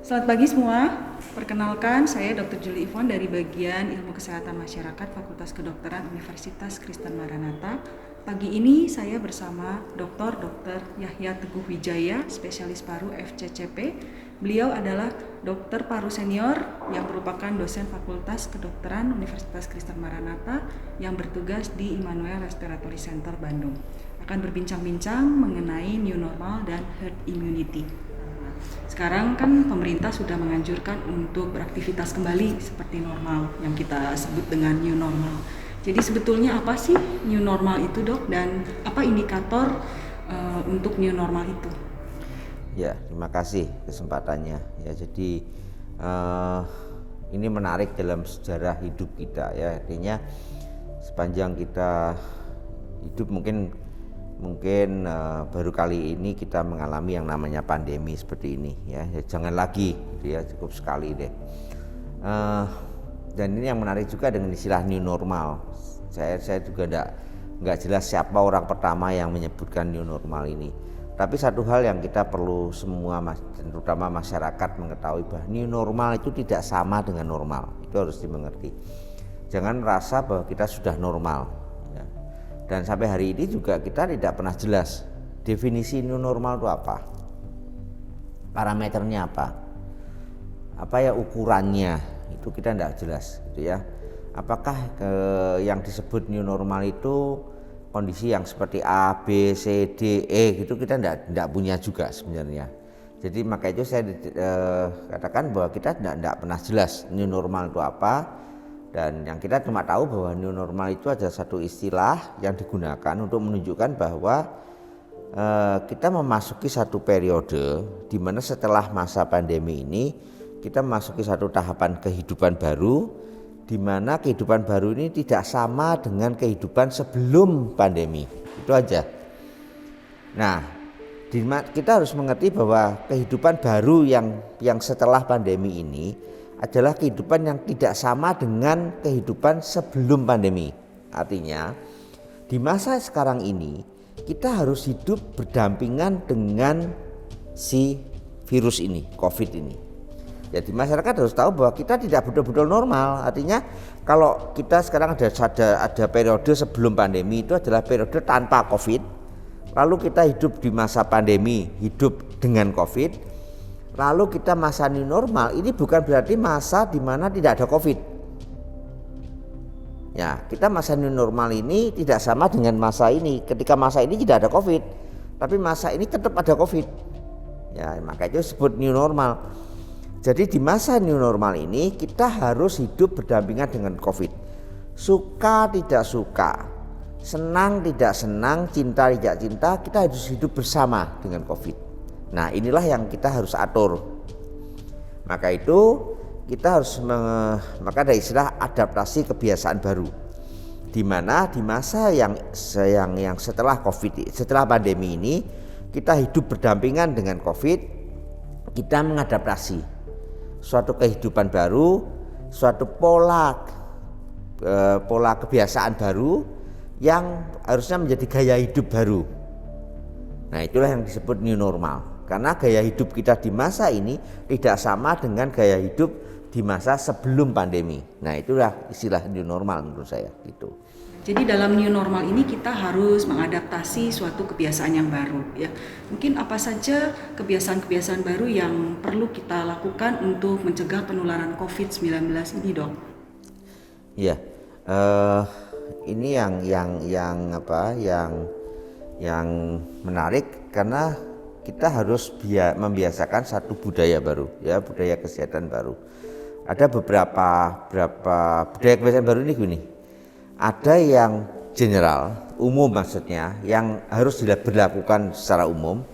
Selamat pagi semua. Perkenalkan, saya Dr. Julie Ivon dari bagian Ilmu Kesehatan Masyarakat Fakultas Kedokteran Universitas Kristen Maranatha. Pagi ini saya bersama Dr. Yahya Teguh Wijaya, spesialis paru FCCP. Beliau adalah dokter paru senior yang merupakan dosen Fakultas Kedokteran Universitas Kristen Maranatha yang bertugas di Immanuel Respiratory Center Bandung. Akan berbincang-bincang mengenai new normal dan herd immunity. Sekarang kan pemerintah sudah menganjurkan untuk beraktivitas kembali seperti normal yang kita sebut dengan new normal. Jadi sebetulnya apa sih new normal itu, Dok, dan apa indikator untuk new normal itu? Ya, terima kasih kesempatannya. Ya, jadi ini menarik dalam sejarah hidup kita ya. Artinya sepanjang kita hidup mungkin baru kali ini kita mengalami yang namanya pandemi seperti ini ya. Jangan lagi gitu ya, cukup sekali deh. Dan ini yang menarik juga dengan istilah new normal. Saya juga nggak jelas siapa orang pertama yang menyebutkan new normal ini. Tapi satu hal yang kita perlu semua, terutama masyarakat, mengetahui bahwa new normal itu tidak sama dengan normal. Itu harus dimengerti. Jangan merasa bahwa kita sudah normal. Dan sampai hari ini juga kita tidak pernah jelas definisi new normal itu apa, parameternya apa ya ukurannya, itu kita tidak jelas gitu ya. Apakah yang disebut new normal itu kondisi yang seperti A, B, C, D, E gitu, kita tidak punya juga sebenarnya. Jadi maka itu saya katakan bahwa kita tidak pernah jelas new normal itu apa. Dan yang kita cuma tahu bahwa new normal itu adalah satu istilah yang digunakan untuk menunjukkan bahwa kita memasuki satu periode di mana setelah masa pandemi ini kita memasuki satu tahapan kehidupan baru, di mana kehidupan baru ini tidak sama dengan kehidupan sebelum pandemi. Itu aja. Nah, kita harus mengerti bahwa kehidupan baru yang setelah pandemi ini adalah kehidupan yang tidak sama dengan kehidupan sebelum pandemi. Artinya di masa sekarang ini kita harus hidup berdampingan dengan si virus ini, COVID ini. Jadi masyarakat harus tahu bahwa kita tidak betul-betul normal. Artinya kalau kita sekarang ada periode sebelum pandemi, itu adalah periode tanpa COVID. Lalu kita hidup di masa pandemi, hidup dengan COVID. Lalu kita masa new normal, ini bukan berarti masa di mana tidak ada COVID. Ya, kita masa new normal ini tidak sama dengan masa ini. Ketika masa ini tidak ada COVID, tapi masa ini tetap ada COVID. Ya, maka itu disebut new normal. Jadi di masa new normal ini kita harus hidup berdampingan dengan COVID. Suka tidak suka, senang tidak senang, cinta tidak cinta, kita harus hidup bersama dengan COVID. Nah, inilah yang kita harus atur. Maka itu kita harus maka ada istilah adaptasi kebiasaan baru. Di mana di masa yang setelah COVID, setelah pandemi ini, kita hidup berdampingan dengan COVID, kita mengadaptasi suatu kehidupan baru, suatu pola kebiasaan baru yang harusnya menjadi gaya hidup baru. Nah, itulah yang disebut new normal. Karena gaya hidup kita di masa ini tidak sama dengan gaya hidup di masa sebelum pandemi. Nah, itulah istilah new normal menurut saya gitu. Jadi dalam new normal ini kita harus mengadaptasi suatu kebiasaan yang baru ya. Mungkin apa saja kebiasaan-kebiasaan baru yang perlu kita lakukan untuk mencegah penularan COVID-19 ini, Dok? Ya, ini yang menarik karena kita harus membiasakan satu budaya baru ya, budaya kesehatan baru. Ada beberapa budaya kesehatan baru ini gini. Ada yang general, umum maksudnya, yang harus diberlakukan secara umum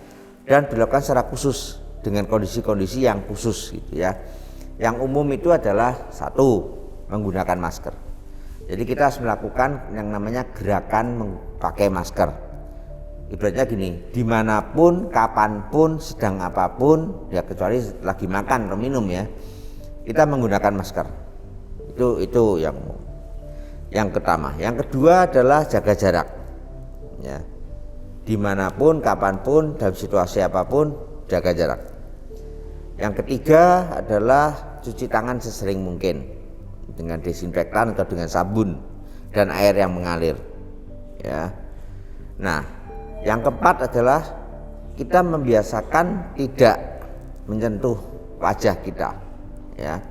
dan dilakukan secara khusus dengan kondisi-kondisi yang khusus gitu ya. Yang umum itu adalah satu, menggunakan masker. Jadi kita harus melakukan yang namanya gerakan memakai masker. Ibaratnya gini, dimanapun, kapanpun, sedang apapun, ya kecuali lagi makan atau minum ya, kita menggunakan masker. Itu yang pertama. Yang kedua adalah jaga jarak. Ya, dimanapun, kapanpun, dalam situasi apapun, jaga jarak. Yang ketiga adalah cuci tangan sesering mungkin dengan desinfektan atau dengan sabun dan air yang mengalir. Ya. Nah, yang keempat adalah kita membiasakan tidak menyentuh wajah kita. Ya,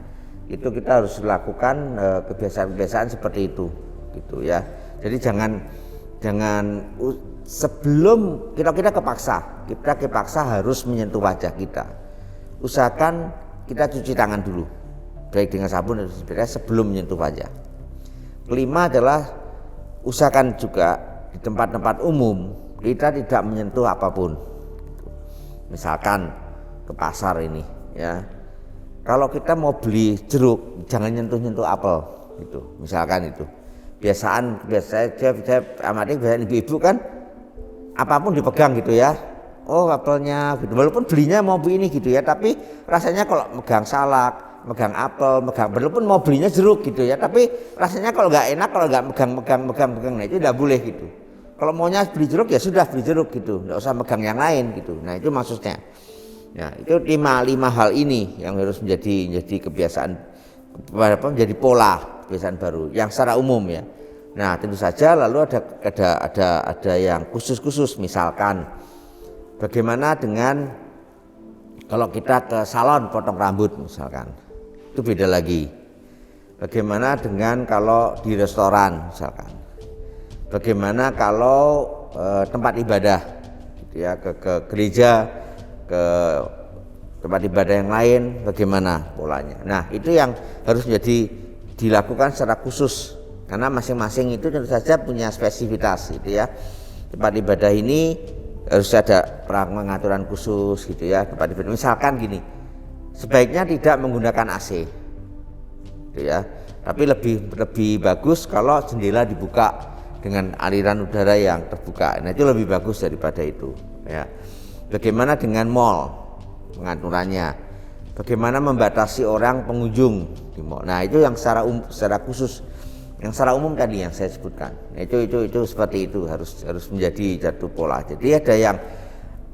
itu kita harus lakukan kebiasaan-kebiasaan seperti itu, gitu ya. Jadi jangan sebelum kita kepaksa harus menyentuh wajah kita. Usahakan kita cuci tangan dulu, baik dengan sabun atau desinfektan sebelum menyentuh wajah. Kelima adalah usahakan juga di tempat-tempat umum kita tidak menyentuh apapun. Misalkan ke pasar ini, ya. Kalau kita mau beli jeruk, jangan nyentuh-nyentuh apel, gitu. Misalkan itu. Biasanya saya amati biasanya ibu-ibu kan apapun dipegang gitu ya. Oh, apelnya gitu. Walaupun belinya mau beli ini gitu ya, tapi rasanya kalau megang salak, megang apel, walaupun mau belinya jeruk gitu ya, tapi rasanya kalau nggak enak kalau nggak megang, nah itu tidak boleh gitu. Kalau maunya beli jeruk ya sudah beli jeruk gitu, nggak usah megang yang lain gitu. Nah itu maksudnya. Ya itu lima hal ini yang harus menjadi kebiasaan, menjadi pola kebiasaan baru yang secara umum ya. Nah tentu saja lalu ada yang khusus misalkan bagaimana dengan kalau kita ke salon potong rambut misalkan, itu beda lagi. Bagaimana dengan kalau di restoran misalkan, bagaimana kalau tempat ibadah gitu ya, ke gereja, ke tempat ibadah yang lain, bagaimana polanya. Nah itu yang harus dilakukan secara khusus karena masing-masing itu tentu saja punya spesifitas gitu ya. Tempat ibadah ini harus ada pengaturan khusus gitu ya. Tempat ibadah misalkan gini, sebaiknya tidak menggunakan AC gitu ya, tapi lebih bagus kalau jendela dibuka dengan aliran udara yang terbuka. Nah itu lebih bagus daripada itu ya. Bagaimana dengan mall pengaturannya, bagaimana membatasi orang pengunjung di mall. Nah itu yang secara khusus, yang secara umum tadi yang saya sebutkan. Nah, itu seperti itu harus menjadi satu pola. Jadi ada yang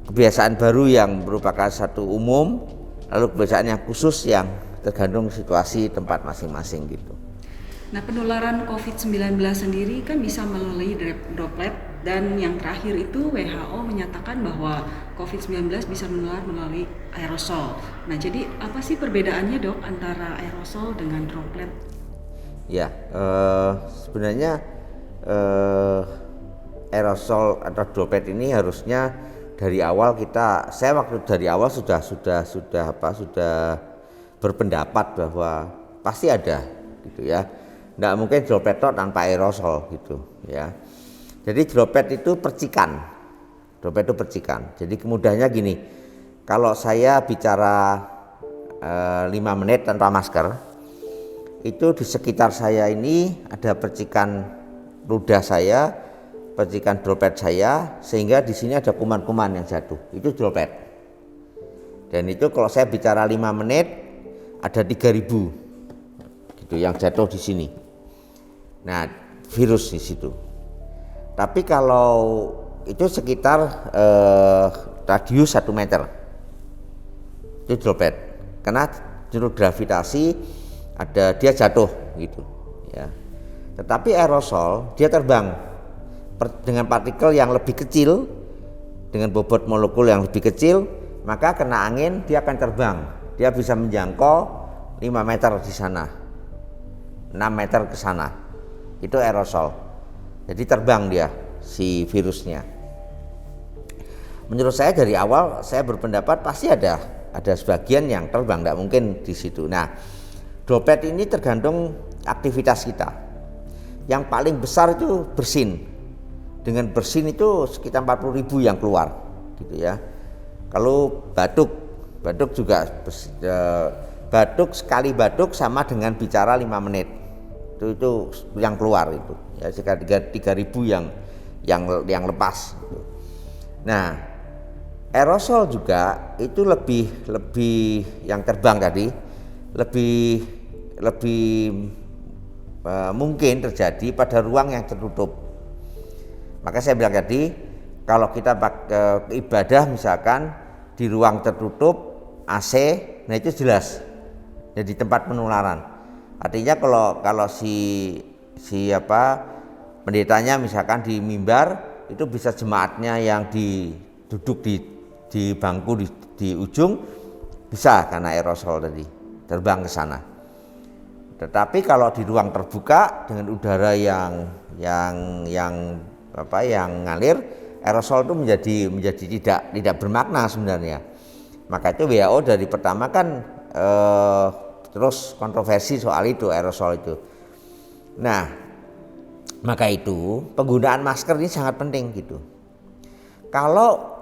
kebiasaan baru yang merupakan satu umum, lalu kebiasaan yang khusus yang tergantung situasi tempat masing-masing gitu. Nah, penularan COVID-19 sendiri kan bisa melalui droplet, dan yang terakhir itu WHO menyatakan bahwa COVID-19 bisa menular melalui aerosol. Nah, jadi apa sih perbedaannya dok antara aerosol dengan droplet? Ya, sebenarnya aerosol atau droplet ini harusnya dari awal saya waktu dari awal sudah berpendapat bahwa pasti ada gitu ya. Nggak mungkin droplet tanpa aerosol gitu ya. Jadi droplet itu percikan. Jadi mudahnya gini, kalau saya bicara 5 menit tanpa masker, itu di sekitar saya ini ada percikan ludah saya, percikan droplet saya, sehingga di sini ada kuman-kuman yang jatuh. Itu droplet. Dan itu kalau saya bicara 5 menit ada 3.000 gitu yang jatuh di sini. Nah, virus di situ. Tapi kalau itu sekitar radius 1 meter, itu droplet. Karena jalur gravitasi dia jatuh gitu. Ya. Tetapi aerosol dia terbang dengan partikel yang lebih kecil, dengan bobot molekul yang lebih kecil, maka kena angin dia akan terbang. Dia bisa menjangkau 5 meter di sana, 6 meter ke sana. Itu aerosol. Jadi terbang dia si virusnya. Menurut saya dari awal saya berpendapat pasti ada sebagian yang terbang, tidak mungkin di situ. Nah, droplet ini tergantung aktivitas kita. Yang paling besar itu bersin. Dengan bersin itu sekitar 40.000 yang keluar, gitu ya. Kalau batuk juga sekali batuk sama dengan bicara 5 menit. Itu yang keluar itu. Ya sekitar 3.000 yang lepas. Nah, aerosol juga itu lebih yang terbang tadi lebih mungkin terjadi pada ruang yang tertutup. Maka saya bilang tadi, kalau kita ibadah misalkan di ruang tertutup AC nah itu jelas jadi tempat penularan. Artinya kalau si pendetanya misalkan di mimbar itu bisa jemaatnya yang duduk di bangku di ujung bisa karena aerosol tadi terbang ke sana. Tetapi kalau di ruang terbuka dengan udara yang ngalir, aerosol itu menjadi tidak bermakna sebenarnya. Maka itu WHO dari pertama kan terus kontroversi soal itu aerosol itu. Nah, maka itu penggunaan masker ini sangat penting gitu. Kalau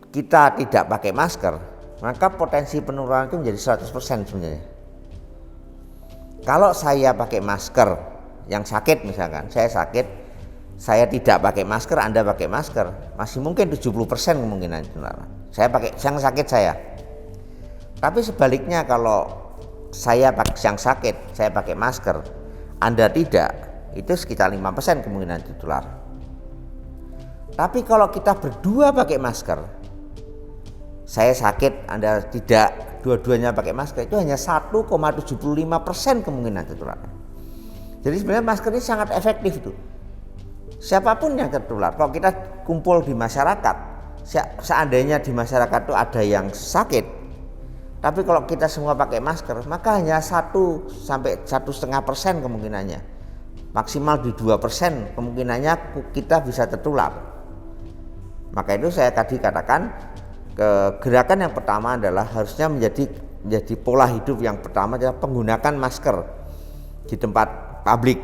kita tidak pakai masker, maka potensi penularan itu menjadi 100% sebenarnya. Kalau saya pakai masker, yang sakit misalkan, saya sakit, saya tidak pakai masker, Anda pakai masker, masih mungkin 70% kemungkinan penularan. Yang sakit saya. Tapi sebaliknya kalau saya yang sakit, saya pakai masker, Anda tidak, itu sekitar 5% kemungkinan tertular. Tapi kalau kita berdua pakai masker, saya sakit, Anda tidak, dua-duanya pakai masker, itu hanya 1,75% kemungkinan tertular. Jadi sebenarnya masker ini sangat efektif itu. Siapapun yang tertular, kalau kita kumpul di masyarakat, seandainya di masyarakat itu ada yang sakit, tapi kalau kita semua pakai masker, maka hanya 1 sampai 1,5% kemungkinannya, maksimal di 2% kemungkinannya kita bisa tertular. Maka itu saya tadi katakan, gerakan yang pertama adalah harusnya menjadi pola hidup yang pertama adalah penggunakan masker di tempat publik,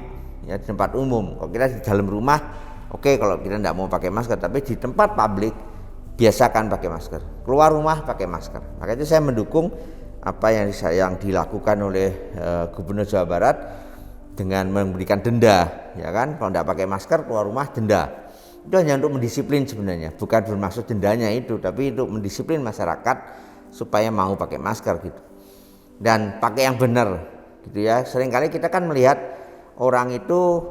ya, di tempat umum. Kalau kita di dalam rumah, oke, kalau kita tidak mau pakai masker, tapi di tempat publik biasakan pakai masker. Keluar rumah pakai masker. Maka itu saya mendukung apa yang dilakukan oleh Gubernur Jawa Barat dengan memberikan denda, ya kan? Kalau tidak pakai masker keluar rumah denda. Itu hanya untuk mendisiplin sebenarnya, bukan bermaksud dendanya itu, tapi untuk mendisiplin masyarakat supaya mau pakai masker gitu. Dan pakai yang benar gitu ya. Seringkali kita kan melihat orang itu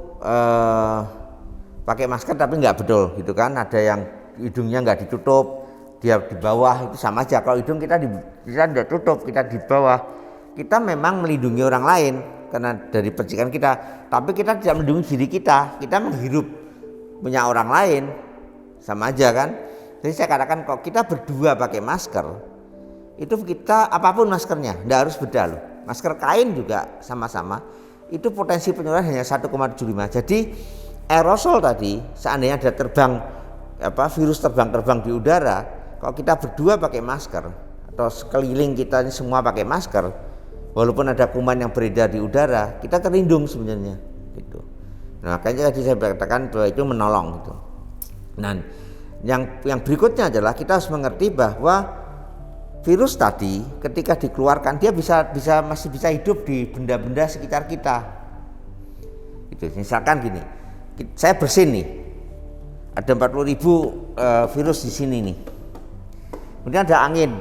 pakai masker tapi nggak betul gitu kan. Ada yang hidungnya nggak ditutup, dia di bawah, itu sama aja. Kalau hidung kita tidak tutup, kita di bawah, kita memang melindungi orang lain karena dari percikan kita, tapi kita tidak melindungi diri kita menghirup punya orang lain, sama aja kan. Jadi saya katakan kalau kita berdua pakai masker, itu kita apapun maskernya, tidak harus beda loh. Masker kain juga sama-sama, itu potensi penularan hanya 1,75. Jadi aerosol tadi, seandainya ada virus terbang di udara, kalau kita berdua pakai masker atau sekeliling kita ini semua pakai masker, walaupun ada kuman yang beredar di udara, kita terlindung sebenarnya gitu. Nah, makanya tadi saya katakan bahwa itu menolong gitu. Nah, yang berikutnya adalah kita harus mengerti bahwa virus tadi ketika dikeluarkan dia masih bisa hidup di benda-benda sekitar kita. Gitu. Misalkan gini, saya bersin nih, ada 40.000 virus di sini nih. Kemudian ada angin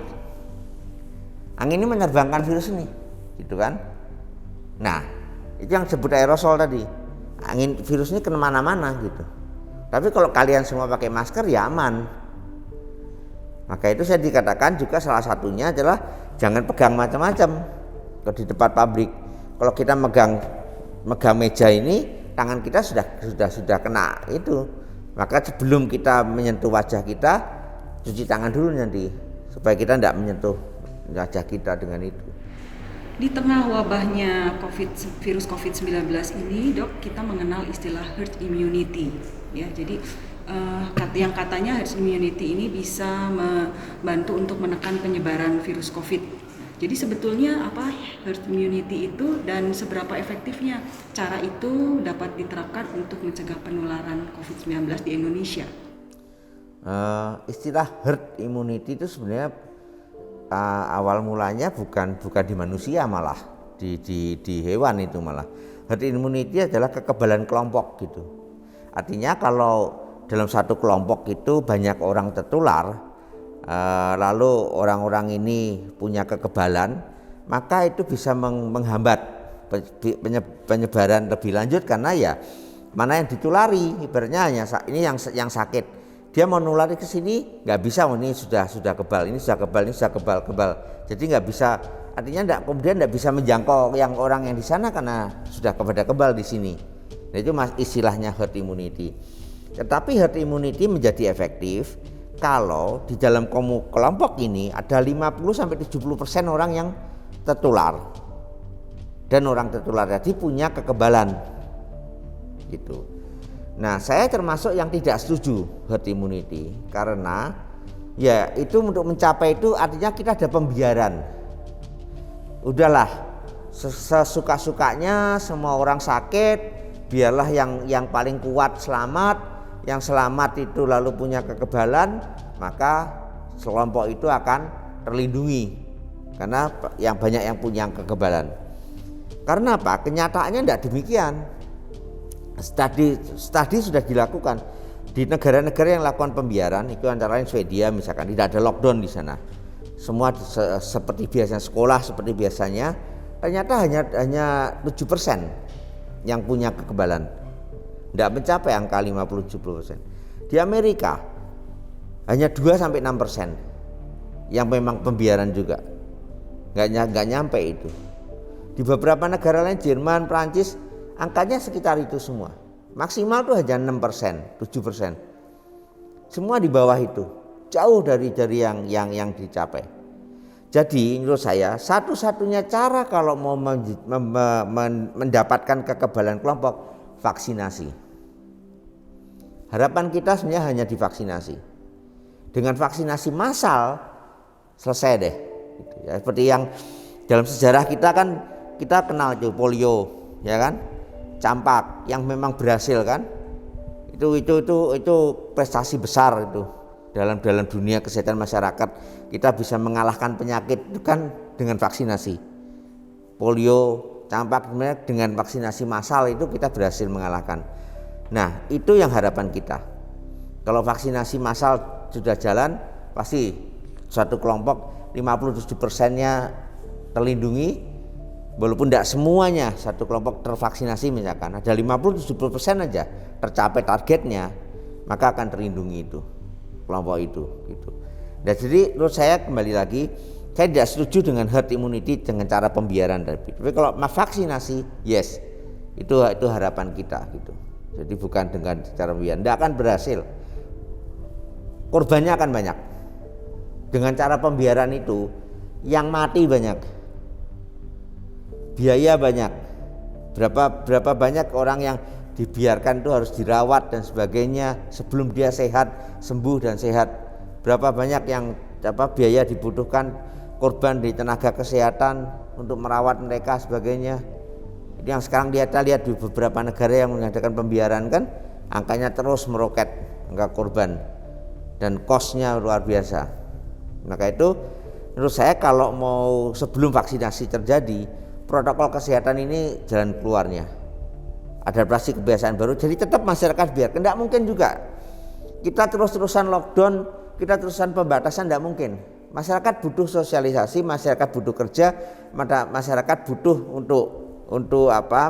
ini menerbangkan virus ini, gitu kan? Nah, itu yang disebut aerosol tadi. Angin virus ini kemana-mana gitu. Tapi kalau kalian semua pakai masker ya aman. Maka itu saya dikatakan juga salah satunya adalah jangan pegang macam-macam kalau di tempat publik. Kalau kita megang meja ini, tangan kita sudah kena itu. Maka sebelum kita menyentuh wajah kita, cuci tangan dulu nanti supaya kita tidak menyentuh wajah kita dengan itu. Di tengah wabahnya virus COVID-19 ini, Dok, kita mengenal istilah herd immunity. Ya, jadi yang katanya herd immunity ini bisa membantu untuk menekan penyebaran virus COVID. Jadi sebetulnya apa herd immunity itu dan seberapa efektifnya cara itu dapat diterapkan untuk mencegah penularan COVID-19 di Indonesia? Istilah herd immunity itu sebenarnya awal mulanya bukan di manusia, malah di hewan itu malah. Herd immunity adalah kekebalan kelompok gitu. Artinya kalau dalam satu kelompok itu banyak orang tertular, lalu orang-orang ini punya kekebalan, maka itu bisa menghambat penyebaran lebih lanjut karena ya mana yang ditulari, ibaratnya hanya ini yang sakit dia mau nulari ke sini nggak bisa. Oh, ini sudah kebal, ini sudah kebal, ini sudah kebal. Jadi nggak bisa, artinya kemudian nggak bisa menjangkau yang orang yang di sana karena sudah pada kebal di sini. Nah, itu istilahnya herd immunity. Tetapi herd immunity menjadi efektif kalau di dalam kelompok ini ada 50-70% orang yang tertular, dan orang tertular tadi punya kekebalan gitu. Nah, saya termasuk yang tidak setuju herd immunity karena ya itu untuk mencapai itu artinya kita ada pembiaran. Udahlah, sesuka-sukanya semua orang sakit, biarlah yang paling kuat selamat. Yang selamat itu lalu punya kekebalan, maka kelompok itu akan terlindungi karena yang banyak yang punya kekebalan. Karena apa? Kenyataannya tidak demikian. Studi sudah dilakukan di negara-negara yang lakukan pembiaran, itu antara lain Swedia misalkan, tidak ada lockdown di sana. Semua seperti biasanya, sekolah seperti biasanya. Ternyata hanya 7% yang punya kekebalan. Tidak mencapai angka 50-70%. Di Amerika hanya 2-6% yang memang pembiaran juga, nggak nyampe itu. Di beberapa negara lain, Jerman, Prancis, angkanya sekitar itu semua. Maksimal tuh hanya 6%, 7%. Semua di bawah itu, jauh dari yang dicapai. Jadi menurut saya satu-satunya cara kalau mau mendapatkan kekebalan kelompok, vaksinasi. Harapan kita sebenarnya hanya divaksinasi. Dengan vaksinasi massal selesai deh. Gitu ya. Seperti yang dalam sejarah kita kan kita kenal itu polio, ya kan, campak yang memang berhasil kan. Itu prestasi besar itu dalam dunia kesehatan masyarakat. Kita bisa mengalahkan penyakit itu kan dengan vaksinasi. Polio, campak dengan vaksinasi massal itu kita berhasil mengalahkan. Nah, itu yang harapan kita. Kalau vaksinasi massal sudah jalan, pasti suatu kelompok 57%-nya terlindungi, walaupun tidak semuanya satu kelompok tervaksinasi misalkan, ada 50-70% aja tercapai targetnya, maka akan terlindungi itu kelompok itu gitu. Dan jadi menurut saya kembali lagi, saya tidak setuju dengan herd immunity dengan cara pembiaran tapi kalau vaksinasi, yes, itu harapan kita gitu. Jadi bukan dengan cara pembiaran, tidak akan berhasil. Korbannya akan banyak. Dengan cara pembiaran itu, yang mati banyak, biaya banyak. Berapa banyak orang yang dibiarkan itu harus dirawat dan sebagainya sebelum dia sehat, sembuh dan sehat. Berapa banyak yang biaya dibutuhkan, korban di tenaga kesehatan untuk merawat mereka sebagainya. Yang sekarang kita lihat di beberapa negara yang mengadakan pembiaran kan angkanya terus meroket, angka korban dan cost-nya luar biasa. Maka itu menurut saya kalau mau sebelum vaksinasi terjadi, protokol kesehatan ini jalan keluarnya, adaptasi kebiasaan baru. Jadi tetap masyarakat biar, tidak mungkin juga kita terus-terusan lockdown, kita terusan pembatasan, tidak mungkin. Masyarakat butuh sosialisasi, masyarakat butuh kerja, masyarakat butuh untuk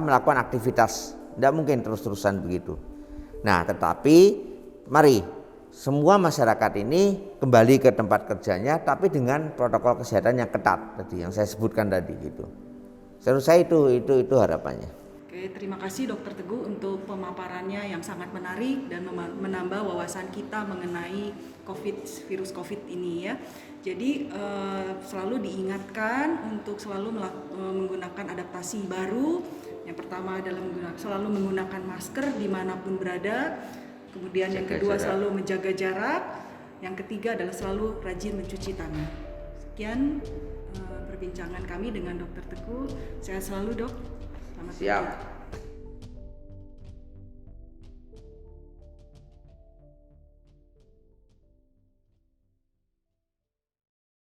melakukan aktivitas. Tidak mungkin terus-terusan begitu. Nah, tetapi mari semua masyarakat ini kembali ke tempat kerjanya, tapi dengan protokol kesehatan yang ketat tadi yang saya sebutkan tadi gitu. Menurut saya itu harapannya. Oke, terima kasih Dokter Teguh untuk pemaparannya yang sangat menarik dan menambah wawasan kita mengenai virus COVID ini ya. Jadi selalu diingatkan untuk selalu menggunakan adaptasi baru. Yang pertama adalah selalu menggunakan masker dimanapun berada. Kemudian yang kedua selalu menjaga jarak. Yang ketiga adalah selalu rajin mencuci tangan. Sekian perbincangan kami dengan Dokter Teguh. Sehat selalu, Dok. Selamat Siap.